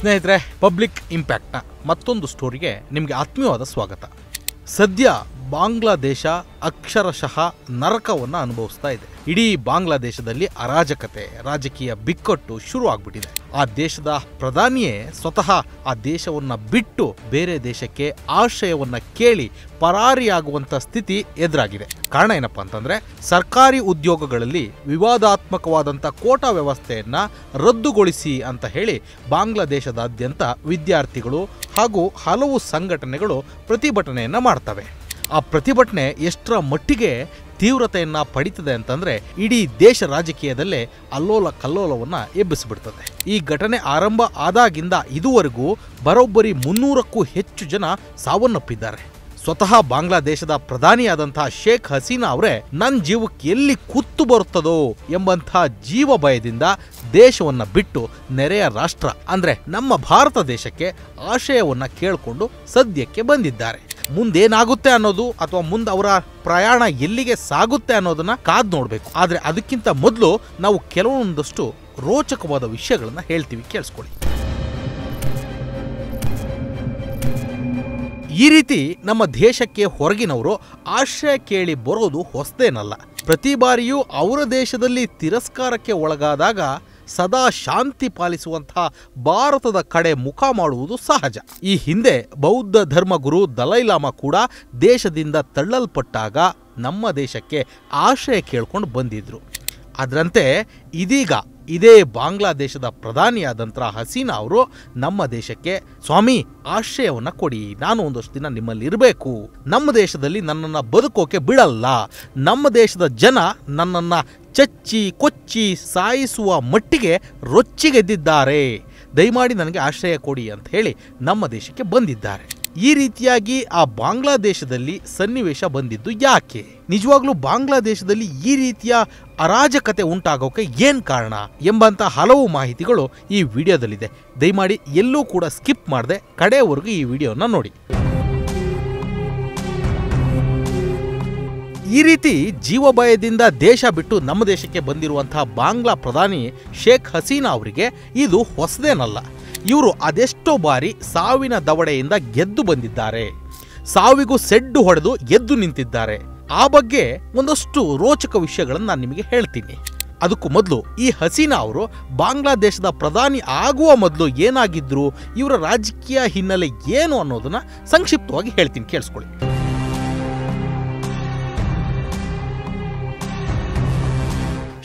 ಸ್ನೇಹಿತರೆ, ಪಬ್ಲಿಕ್ ಇಂಪ್ಯಾಕ್ಟ್ನ ಮತ್ತೊಂದು ಸ್ಟೋರಿಗೆ ನಿಮಗೆ ಆತ್ಮೀಯವಾದ ಸ್ವಾಗತ. ಸದ್ಯ ಬಾಂಗ್ಲಾದೇಶ ಅಕ್ಷರಶಃ ನರಕವನ್ನು ಅನುಭವಿಸ್ತಾ ಇದೆ. ಇಡೀ ಬಾಂಗ್ಲಾದೇಶದಲ್ಲಿ ಅರಾಜಕತೆ, ರಾಜಕೀಯ ಬಿಕ್ಕಟ್ಟು ಶುರು ಆಗ್ಬಿಟ್ಟಿದೆ. ಆ ದೇಶದ ಪ್ರಧಾನಿಯೇ ಸ್ವತಃ ಆ ದೇಶವನ್ನ ಬಿಟ್ಟು ಬೇರೆ ದೇಶಕ್ಕೆ ಆಶ್ರಯವನ್ನ ಕೇಳಿ ಪರಾರಿಯಾಗುವಂತ ಸ್ಥಿತಿ ಎದುರಾಗಿದೆ. ಕಾರಣ ಏನಪ್ಪಾ ಅಂತಂದ್ರೆ, ಸರ್ಕಾರಿ ಉದ್ಯೋಗಗಳಲ್ಲಿ ವಿವಾದಾತ್ಮಕವಾದಂಥ ಕೋಟಾ ವ್ಯವಸ್ಥೆಯನ್ನ ರದ್ದುಗೊಳಿಸಿ ಅಂತ ಹೇಳಿ ಬಾಂಗ್ಲಾದೇಶದಾದ್ಯಂತ ವಿದ್ಯಾರ್ಥಿಗಳು ಹಾಗೂ ಹಲವು ಸಂಘಟನೆಗಳು ಪ್ರತಿಭಟನೆಯನ್ನ ಮಾಡ್ತವೆ. ಆ ಪ್ರತಿಭಟನೆ ಎಷ್ಟರ ಮಟ್ಟಿಗೆ ತೀವ್ರತೆಯನ್ನ ಪಡಿತದೆ ಅಂತಂದ್ರೆ, ಇಡೀ ದೇಶ ರಾಜಕೀಯದಲ್ಲೇ ಅಲ್ಲೋಲ ಕಲ್ಲೋಲವನ್ನ ಎಬ್ಬಿಸಿಬಿಡ್ತದೆ. ಈ ಘಟನೆ ಆರಂಭ ಆದಾಗಿಂದ ಇದುವರೆಗೂ ಬರೋಬ್ಬರಿ 300ಕ್ಕೂ ಹೆಚ್ಚು ಜನ ಸಾವನ್ನಪ್ಪಿದ್ದಾರೆ. ಸ್ವತಃ ಬಾಂಗ್ಲಾದೇಶದ ಪ್ರಧಾನಿಯಾದಂತಹ ಶೇಖ್ ಹಸೀನಾ ಅವರೇ ನನ್ನ ಜೀವಕ್ಕೆ ಎಲ್ಲಿ ಕುತ್ತು ಬರುತ್ತದೋ ಎಂಬಂಥ ಜೀವ ಭಯದಿಂದ ದೇಶವನ್ನ ಬಿಟ್ಟು ನೆರೆಯ ರಾಷ್ಟ್ರ ಅಂದ್ರೆ ನಮ್ಮ ಭಾರತ ದೇಶಕ್ಕೆ ಆಶಯವನ್ನ ಕೇಳಿಕೊಂಡು ಸದ್ಯಕ್ಕೆ ಬಂದಿದ್ದಾರೆ. ಮುಂದೇನಾಗುತ್ತೆ ಅನ್ನೋದು ಅಥವಾ ಮುಂದೆ ಅವರ ಪ್ರಯಾಣ ಎಲ್ಲಿಗೆ ಸಾಗುತ್ತೆ ಅನ್ನೋದನ್ನ ಕಾದ್ ನೋಡ್ಬೇಕು. ಆದ್ರೆ ಅದಕ್ಕಿಂತ ಮೊದಲು ನಾವು ಕೆಲವೊಂದಷ್ಟು ರೋಚಕವಾದ ವಿಷಯಗಳನ್ನ ಹೇಳ್ತೀವಿ, ಕೇಳಿಸ್ಕೊಳ್ಳಿ. ಈ ರೀತಿ ನಮ್ಮ ದೇಶಕ್ಕೆ ಹೊರಗಿನವರು ಆಶ್ರಯ ಕೇಳಿ ಬರೋದು ಹೊಸದೇನಲ್ಲ. ಪ್ರತಿ ಬಾರಿಯೂ ಅವರ ದೇಶದಲ್ಲಿ ತಿರಸ್ಕಾರಕ್ಕೆ ಒಳಗಾದಾಗ ಸದಾ ಶಾಂತಿ ಪಾಲಿಸುವಂತಹ ಭಾರತದ ಕಡೆ ಮುಖ ಮಾಡುವುದು ಸಹಜ. ಈ ಹಿಂದೆ ಬೌದ್ಧ ಧರ್ಮಗುರು ದಲೈಲಾಮಾ ಕೂಡ ದೇಶದಿಂದ ತಳ್ಳಲ್ಪಟ್ಟಾಗ ನಮ್ಮ ದೇಶಕ್ಕೆ ಆಶ್ರಯ ಕೇಳ್ಕೊಂಡು ಬಂದಿದ್ರು. ಅದರಂತೆ ಇದೀಗ ಇದೇ ಬಾಂಗ್ಲಾದೇಶದ ಪ್ರಧಾನಿಯಾದಂತಹ ಹಸೀನಾ ಅವರು ನಮ್ಮ ದೇಶಕ್ಕೆ ಸ್ವಾಮಿ ಆಶ್ರಯವನ್ನ ಕೊಡಿ, ನಾನು ಒಂದಷ್ಟು ದಿನ ನಿಮ್ಮಲ್ಲಿ ಇರಬೇಕು, ನಮ್ಮ ದೇಶದಲ್ಲಿ ನನ್ನನ್ನು ಬದುಕೋಕೆ ಬಿಡಲ್ಲ, ನಮ್ಮ ದೇಶದ ಜನ ನನ್ನನ್ನು ಚಚ್ಚಿ ಕೊಚ್ಚಿ ಸಾಯಿಸುವ ಮಟ್ಟಿಗೆ ರೊಚ್ಚಿಗೆದ್ದಿದ್ದಾರೆ, ದಯಮಾಡಿ ನನಗೆ ಆಶ್ರಯ ಕೊಡಿ ಅಂತ ಹೇಳಿ ನಮ್ಮ ದೇಶಕ್ಕೆ ಬಂದಿದ್ದಾರೆ. ಈ ರೀತಿಯಾಗಿ ಆ ಬಾಂಗ್ಲಾದೇಶದಲ್ಲಿ ಸನ್ನಿವೇಶ ಬಂದಿದ್ದು ಯಾಕೆ? ನಿಜವಾಗ್ಲೂ ಬಾಂಗ್ಲಾದೇಶದಲ್ಲಿ ಈ ರೀತಿಯ ಅರಾಜಕತೆ ಉಂಟಾಗೋಕೆ ಏನ್ ಕಾರಣ ಎಂಬಂತ ಹಲವು ಮಾಹಿತಿಗಳು ಈ ವಿಡಿಯೋದಲ್ಲಿದೆ. ದಯಮಾಡಿ ಎಲ್ಲೂ ಕೂಡ ಸ್ಕಿಪ್ ಮಾಡದೆ ಕಡೆಯವರೆಗೂ ಈ ವಿಡಿಯೋನ ನೋಡಿ. ಈ ರೀತಿ ಜೀವಭಯದಿಂದ ದೇಶ ಬಿಟ್ಟು ನಮ್ಮ ದೇಶಕ್ಕೆ ಬಂದಿರುವಂತಹ ಬಾಂಗ್ಲಾ ಪ್ರಧಾನಿ ಶೇಖ್ ಹಸೀನಾ ಅವರಿಗೆ ಇದು ಹೊಸದೇನಲ್ಲ. ಇವರು ಅದೆಷ್ಟೋ ಬಾರಿ ಸಾವಿನ ದವಡೆಯಿಂದ ಗೆದ್ದು ಬಂದಿದ್ದಾರೆ, ಸಾವಿಗೂ ಸೆಡ್ಡು ಹೊಡೆದು ಎದ್ದು ನಿಂತಿದ್ದಾರೆ. ಆ ಬಗ್ಗೆ ಒಂದಷ್ಟು ರೋಚಕ ವಿಷಯಗಳನ್ನು ನಾನು ನಿಮಗೆ ಹೇಳ್ತೀನಿ. ಅದಕ್ಕೂ ಮೊದಲು ಈ ಹಸೀನಾ ಅವರು ಬಾಂಗ್ಲಾದೇಶದ ಪ್ರಧಾನಿ ಆಗುವ ಮೊದಲು ಏನಾಗಿದ್ರು, ಇವರ ರಾಜಕೀಯ ಹಿನ್ನೆಲೆ ಏನು ಅನ್ನೋದನ್ನ ಸಂಕ್ಷಿಪ್ತವಾಗಿ ಹೇಳ್ತೀನಿ, ಕೇಳಿಸ್ಕೊಳ್ಳಿ.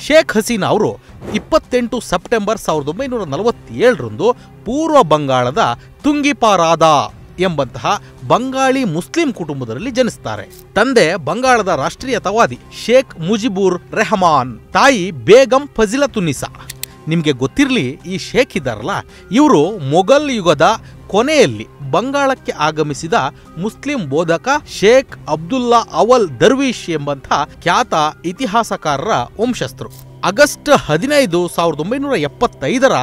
ಶೇಖ್ ಹಸೀನಾ ಅವರು 28 ಸೆಪ್ಟೆಂಬರ್ 1947ರಂದು ಪೂರ್ವ ಬಂಗಾಳದ ತುಂಗಿಪಾರಾದ ಎಂಬಂತಹ ಬಂಗಾಳಿ ಮುಸ್ಲಿಂ ಕುಟುಂಬದಲ್ಲಿ ಜನಿಸ್ತಾರೆ. ತಂದೆ ಬಂಗಾಳದ ರಾಷ್ಟ್ರೀಯತಾವಾದಿ ಶೇಖ್ ಮುಜಿಬುರ್ ರೆಹಮಾನ್, ತಾಯಿ ಬೇಗಂ ಫಜಿಲತುನ್ನಿಸಾ. ನಿಮಗೆ ಗೊತ್ತಿರಲಿ, ಈ ಶೇಖ್ ಇದ್ದಾರಲ್ಲ, ಇವರು ಮೊಘಲ್ ಯುಗದ ಕೊನೆಯಲ್ಲಿ ಬಂಗಾಳಕ್ಕೆ ಆಗಮಿಸಿದ ಮುಸ್ಲಿಂ ಬೋಧಕ ಶೇಖ್ ಅಬ್ದುಲ್ಲಾ ಅವಲ್ ದರ್ವೀಶ್ ಎಂಬಂಥ ಖ್ಯಾತ ಇತಿಹಾಸಕಾರರ ವಂಶಸ್ಥರು. ಆಗಸ್ಟ್ 15, 1975ರ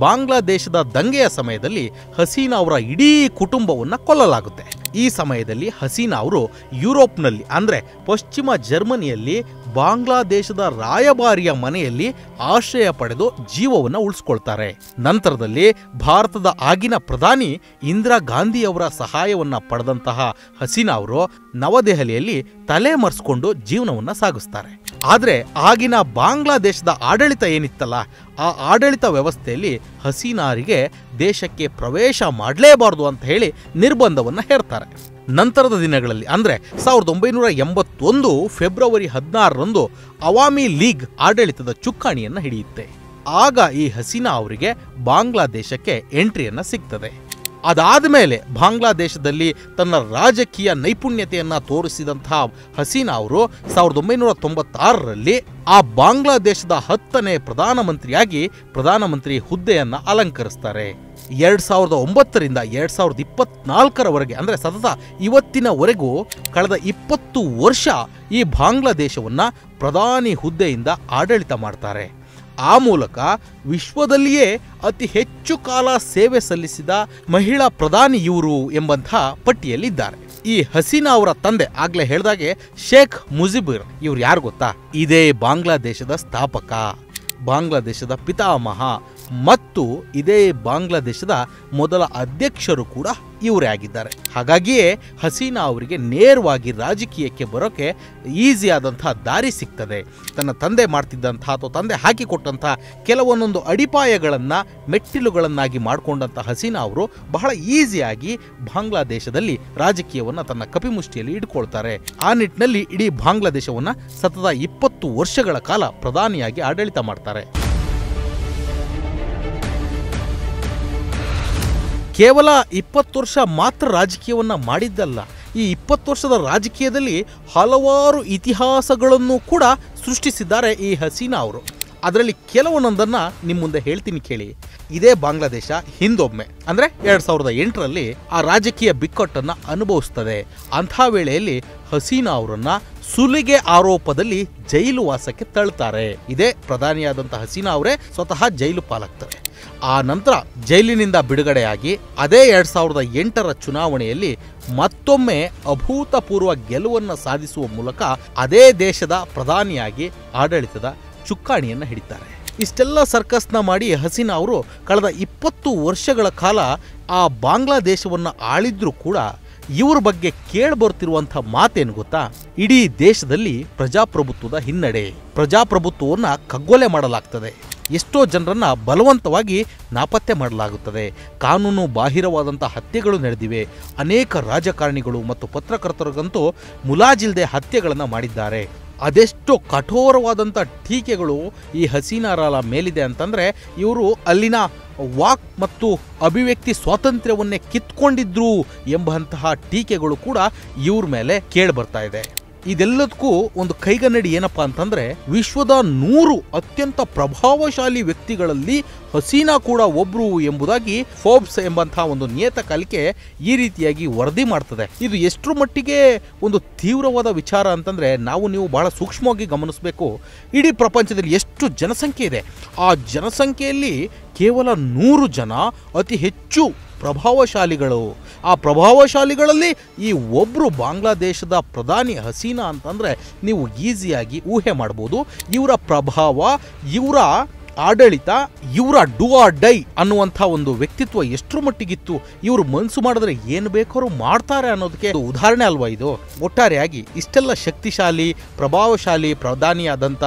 ಬಾಂಗ್ಲಾದೇಶದ ದಂಗೆಯ ಸಮಯದಲ್ಲಿ ಹಸೀನಾ ಅವರ ಇಡೀ ಕುಟುಂಬವನ್ನು ಕೊಲ್ಲಲಾಗುತ್ತೆ. ಈ ಸಮಯದಲ್ಲಿ ಹಸೀನಾ ಅವರು ಯುರೋಪ್ನಲ್ಲಿ ಅಂದ್ರೆ ಪಶ್ಚಿಮ ಜರ್ಮನಿಯಲ್ಲಿ ಬಾಂಗ್ಲಾದೇಶದ ರಾಯಭಾರಿಯ ಮನೆಯಲ್ಲಿ ಆಶ್ರಯ ಪಡೆದು ಜೀವವನ್ನು ಉಳಿಸ್ಕೊಳ್ತಾರೆ. ನಂತರದಲ್ಲಿ ಭಾರತದ ಆಗಿನ ಪ್ರಧಾನಿ ಇಂದಿರಾ ಗಾಂಧಿಯವರ ಸಹಾಯವನ್ನ ಪಡೆದಂತಹ ಹಸೀನಾ ಅವರು ನವದೆಹಲಿಯಲ್ಲಿ ತಲೆ ಮರೆಸ್ಕೊಂಡು ಜೀವನವನ್ನ ಸಾಗಿಸ್ತಾರೆ. ಆದ್ರೆ ಆಗಿನ ಬಾಂಗ್ಲಾದೇಶದ ಆಡಳಿತ ಏನಿತ್ತಲ್ಲ, ಆ ಆಡಳಿತ ವ್ಯವಸ್ಥೆಯಲ್ಲಿ ಹಸೀನಾರಿಗೆ ದೇಶಕ್ಕೆ ಪ್ರವೇಶ ಮಾಡಲೇಬಾರದು ಅಂತ ಹೇಳಿ ನಿರ್ಬಂಧವನ್ನ ಹೇರ್ತಾರೆ. ನಂತರದ ದಿನಗಳಲ್ಲಿ ಅಂದ್ರೆ 1981 ಫೆಬ್ರವರಿ 16ರಂದು ಅವಾಮಿ ಲೀಗ್ ಆಡಳಿತದ ಚುಕ್ಕಾಣಿಯನ್ನ ಹಿಡಿಯುತ್ತೆ. ಆಗ ಈ ಹಸೀನಾ ಅವರಿಗೆ ಬಾಂಗ್ಲಾದೇಶಕ್ಕೆ ಎಂಟ್ರಿಯನ್ನ ಸಿಗ್ತದೆ. ಅದಾದ ಮೇಲೆ ಬಾಂಗ್ಲಾದೇಶದಲ್ಲಿ ತನ್ನ ರಾಜಕೀಯ ನೈಪುಣ್ಯತೆಯನ್ನ ತೋರಿಸಿದಂತಹ ಹಸೀನಾ ಅವರು 1996ರಲ್ಲಿ ಆ ಬಾಂಗ್ಲಾದೇಶದ 10ನೇ ಪ್ರಧಾನಮಂತ್ರಿಯಾಗಿ ಪ್ರಧಾನಮಂತ್ರಿ ಹುದ್ದೆಯನ್ನ ಅಲಂಕರಿಸ್ತಾರೆ. 2009ರಿಂದ 2024ರವರೆಗೆ ಅಂದ್ರೆ ಸತತ ಇವತ್ತಿನವರೆಗೂ ಕಳೆದ 20 ವರ್ಷ ಈ ಬಾಂಗ್ಲಾದೇಶವನ್ನ ಪ್ರಧಾನಿ ಹುದ್ದೆಯಿಂದ ಆಡಳಿತ ಮಾಡ್ತಾರೆ. ಆ ಮೂಲಕ ವಿಶ್ವದಲ್ಲಿಯೇ ಅತಿ ಹೆಚ್ಚು ಕಾಲ ಸೇವೆ ಸಲ್ಲಿಸಿದ ಮಹಿಳಾ ಪ್ರಧಾನಿ ಇವರು ಎಂಬಂತಹ ಪಟ್ಟಿಯಲ್ಲಿದ್ದಾರೆ. ಈ ಹಸೀನಾ ಅವರ ತಂದೆ ಆಗ್ಲೇ ಹೇಳಿದಾಗೆ ಶೇಖ್ ಮುಜಿಬುರ್, ಇವ್ರು ಯಾರು ಗೊತ್ತಾ? ಇದೇ ಬಾಂಗ್ಲಾದೇಶದ ಸ್ಥಾಪಕ, ಬಾಂಗ್ಲಾದೇಶದ ಪಿತಾಮಹ ಮತ್ತು ಇದೇ ಬಾಂಗ್ಲಾದೇಶದ ಮೊದಲ ಅಧ್ಯಕ್ಷರು ಕೂಡ ಇವರೇ ಆಗಿದ್ದಾರೆ. ಹಾಗಾಗಿಯೇ ಹಸೀನಾ ಅವರಿಗೆ ನೇರವಾಗಿ ರಾಜಕೀಯಕ್ಕೆ ಬರೋಕೆ ಈಸಿ ಆದಂತಹ ದಾರಿ ಸಿಗ್ತದೆ. ತನ್ನ ತಂದೆ ಮಾಡ್ತಿದ್ದಂತಹ ಅಥವಾ ತಂದೆ ಹಾಕಿಕೊಟ್ಟಂತಹ ಕೆಲವೊಂದೊಂದು ಅಡಿಪಾಯಗಳನ್ನು ಮೆಟ್ಟಿಲುಗಳನ್ನಾಗಿ ಮಾಡಿಕೊಂಡಂಥ ಹಸೀನಾ ಅವರು ಬಹಳ ಈಸಿಯಾಗಿ ಬಾಂಗ್ಲಾದೇಶದಲ್ಲಿ ರಾಜಕೀಯವನ್ನು ತನ್ನ ಕಪಿಮುಷ್ಟಿಯಲ್ಲಿ ಇಟ್ಕೊಳ್ತಾರೆ. ಆ ನಿಟ್ಟಿನಲ್ಲಿ ಇಡೀ ಬಾಂಗ್ಲಾದೇಶವನ್ನು ಸತತ 20 ವರ್ಷಗಳ ಕಾಲ ಪ್ರಧಾನಿಯಾಗಿ ಆಡಳಿತ ಮಾಡ್ತಾರೆ. ಕೇವಲ 20 ವರ್ಷ ಮಾತ್ರ ರಾಜಕೀಯವನ್ನು ಮಾಡಿದ್ದಲ್ಲ, ಈ 20 ವರ್ಷದ ರಾಜಕೀಯದಲ್ಲಿ ಹಲವಾರು ಇತಿಹಾಸಗಳನ್ನು ಕೂಡ ಸೃಷ್ಟಿಸಿದ್ದಾರೆ ಈ ಹಸೀನಾ ಅವರು. ಅದರಲ್ಲಿ ಕೆಲವೊಂದನ್ನು ನಿಮ್ಮ ಮುಂದೆ ಹೇಳ್ತೀನಿ ಕೇಳಿ. ಇದೇ ಬಾಂಗ್ಲಾದೇಶ ಹಿಂದೊಮ್ಮೆ ಅಂದರೆ 2008ರಲ್ಲಿ ಆ ರಾಜಕೀಯ ಬಿಕ್ಕಟ್ಟನ್ನು ಅನುಭವಿಸ್ತದೆ. ಅಂಥ ವೇಳೆಯಲ್ಲಿ ಹಸೀನಾ ಅವರನ್ನು ಸುಲಿಗೆ ಆರೋಪದಲ್ಲಿ ಜೈಲು ವಾಸಕ್ಕೆ ತಳ್ತಾರೆ. ಇದೇ ಪ್ರಧಾನಿಯಾದಂಥ ಹಸೀನಾ ಅವರೇ ಸ್ವತಃ ಜೈಲು ಪಾಲಾಗ್ತಾರೆ. ಆ ನಂತರ ಜೈಲಿನಿಂದ ಬಿಡುಗಡೆಯಾಗಿ ಅದೇ 2008ರ ಚುನಾವಣೆಯಲ್ಲಿ ಮತ್ತೊಮ್ಮೆ ಅಭೂತಪೂರ್ವ ಗೆಲುವನ್ನು ಸಾಧಿಸುವ ಮೂಲಕ ಅದೇ ದೇಶದ ಪ್ರಧಾನಿಯಾಗಿ ಆಡಳಿತದ ಚುಕ್ಕಾಣಿಯನ್ನು ಹಿಡಿತಾರೆ. ಇಷ್ಟೆಲ್ಲ ಸರ್ಕಸ್ನ ಮಾಡಿ ಹಸೀನಾ ಅವರು ಕಳೆದ 20 ವರ್ಷಗಳ ಕಾಲ ಆ ಬಾಂಗ್ಲಾದೇಶವನ್ನು ಆಳಿದ್ರೂ ಕೂಡ ಇವ್ರ ಬಗ್ಗೆ ಕೇಳಿಬರ್ತಿರುವಂಥ ಮಾತೇನು ಗೊತ್ತಾ? ಇಡೀ ದೇಶದಲ್ಲಿ ಪ್ರಜಾಪ್ರಭುತ್ವದ ಹಿನ್ನಡೆ, ಪ್ರಜಾಪ್ರಭುತ್ವವನ್ನು ಕಗ್ಗೊಲೆ ಮಾಡಲಾಗ್ತದೆ, ಎಷ್ಟೋ ಜನರನ್ನು ಬಲವಂತವಾಗಿ ನಾಪತ್ತೆ ಮಾಡಲಾಗುತ್ತದೆ, ಕಾನೂನು ಬಾಹಿರವಾದಂಥ ಹತ್ಯೆಗಳು ನಡೆದಿವೆ, ಅನೇಕ ರಾಜಕಾರಣಿಗಳು ಮತ್ತು ಪತ್ರಕರ್ತರಿಗಂತೂ ಮುಲಾಜಿಲ್ದೆ ಹತ್ಯೆಗಳನ್ನು ಮಾಡಿದ್ದಾರೆ. ಅದೆಷ್ಟೋ ಕಠೋರವಾದಂಥ ಟೀಕೆಗಳು ಈ ಹಸೀನಾರ ಮೇಲಿದೆ ಅಂತಂದರೆ ಇವರು ಅಲ್ಲಿನ ವಾಕ್ ಮತ್ತು ಅಭಿವ್ಯಕ್ತಿ ಸ್ವಾತಂತ್ರ್ಯವನ್ನೇ ಕಿತ್ಕೊಂಡಿದ್ರು ಎಂಬಂತಹ ಟೀಕೆಗಳು ಕೂಡ ಇವ್ರ ಮೇಲೆ ಕೇಳಿಬರ್ತಾ ಇದೆ. ಇದೆಲ್ಲದಕ್ಕೂ ಒಂದು ಕೈಗನ್ನಡಿ ಏನಪ್ಪಾ ಅಂತಂದ್ರೆ, ವಿಶ್ವದ 100 ಅತ್ಯಂತ ಪ್ರಭಾವಶಾಲಿ ವ್ಯಕ್ತಿಗಳಲ್ಲಿ ಹಸೀನಾ ಕೂಡ ಒಬ್ರು ಎಂಬುದಾಗಿ ಫೋರ್ಬ್ಸ್ ಎಂಬಂತಹ ಒಂದು ನಿಯತಕಾಲಿಕೆ ಈ ರೀತಿಯಾಗಿ ವರದಿ ಮಾಡ್ತದೆ. ಇದು ಎಷ್ಟರ ಮಟ್ಟಿಗೆ ಒಂದು ತೀವ್ರವಾದ ವಿಚಾರ ಅಂತಂದ್ರೆ ನಾವು ನೀವು ಬಹಳ ಸೂಕ್ಷ್ಮವಾಗಿ ಗಮನಿಸಬೇಕು. ಇಡೀ ಪ್ರಪಂಚದಲ್ಲಿ ಎಷ್ಟು ಜನಸಂಖ್ಯೆ ಇದೆ, ಆ ಜನಸಂಖ್ಯೆಯಲ್ಲಿ ಕೇವಲ 100 ಜನ ಅತಿ ಹೆಚ್ಚು ಪ್ರಭಾವಶಾಲಿಗಳು. ಆ ಪ್ರಭಾವಶಾಲಿಗಳಲ್ಲಿ ಈ ಒಬ್ಬರು ಬಾಂಗ್ಲಾದೇಶದ ಪ್ರಧಾನಿ ಹಸೀನಾ ಅಂತಂದರೆ ನೀವು ಈಸಿಯಾಗಿ ಊಹೆ ಮಾಡ್ಬೋದು. ಇವರ ಪ್ರಭಾವ, ಇವರ ಆಡಳಿತ, ಇವರ ಡೂ ಆರ್ ಡೈ ಅನ್ನುವಂಥ ಒಂದು ವ್ಯಕ್ತಿತ್ವ ಎಷ್ಟರ ಮಟ್ಟಿಗಿತ್ತು, ಇವರು ಮನಸ್ಸು ಮಾಡಿದ್ರೆ ಏನು ಬೇಕಾದ್ರೂ ಮಾಡ್ತಾರೆ ಅನ್ನೋದಕ್ಕೆ ಉದಾಹರಣೆ ಅಲ್ವಾ ಇದು. ಒಟ್ಟಾರೆಯಾಗಿ ಇಷ್ಟೆಲ್ಲ ಶಕ್ತಿಶಾಲಿ ಪ್ರಭಾವಶಾಲಿ ಪ್ರಧಾನಿಯಾದಂಥ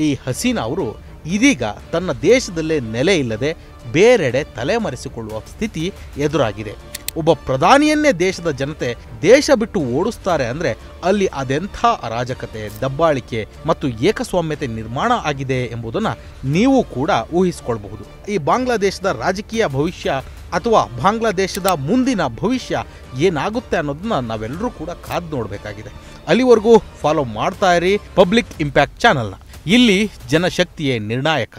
ಈ ಹಸೀನಾ ಅವರು ಇದೀಗ ತನ್ನ ದೇಶದಲ್ಲೇ ನೆಲೆ ಇಲ್ಲದೆ ಬೇರೆಡೆ ತಲೆಮರೆಸಿಕೊಳ್ಳುವ ಸ್ಥಿತಿ ಎದುರಾಗಿದೆ. ಒಬ್ಬ ಪ್ರಧಾನಿಯನ್ನೇ ದೇಶದ ಜನತೆ ದೇಶ ಬಿಟ್ಟು ಓಡಿಸ್ತಾರೆ ಅಂದರೆ ಅಲ್ಲಿ ಅದೆಂಥ ಅರಾಜಕತೆ, ದಬ್ಬಾಳಿಕೆ ಮತ್ತು ಏಕಸ್ವಾಮ್ಯತೆ ನಿರ್ಮಾಣ ಆಗಿದೆ ಎಂಬುದನ್ನು ನೀವು ಕೂಡ ಊಹಿಸಿಕೊಳ್ಬಹುದು. ಈ ಬಾಂಗ್ಲಾದೇಶದ ರಾಜಕೀಯ ಭವಿಷ್ಯ ಅಥವಾ ಬಾಂಗ್ಲಾದೇಶದ ಮುಂದಿನ ಭವಿಷ್ಯ ಏನಾಗುತ್ತೆ ಅನ್ನೋದನ್ನ ನಾವೆಲ್ಲರೂ ಕೂಡ ಕಾದು ನೋಡಬೇಕಾಗಿದೆ. ಅಲ್ಲಿವರೆಗೂ ಫಾಲೋ ಮಾಡ್ತಾ ಇರಿ ಪಬ್ಲಿಕ್ ಇಂಪ್ಯಾಕ್ಟ್ ಚಾನಲ್ನ. ಇಲ್ಲಿ ಜನಶಕ್ತಿಯೇ ನಿರ್ಣಾಯಕ.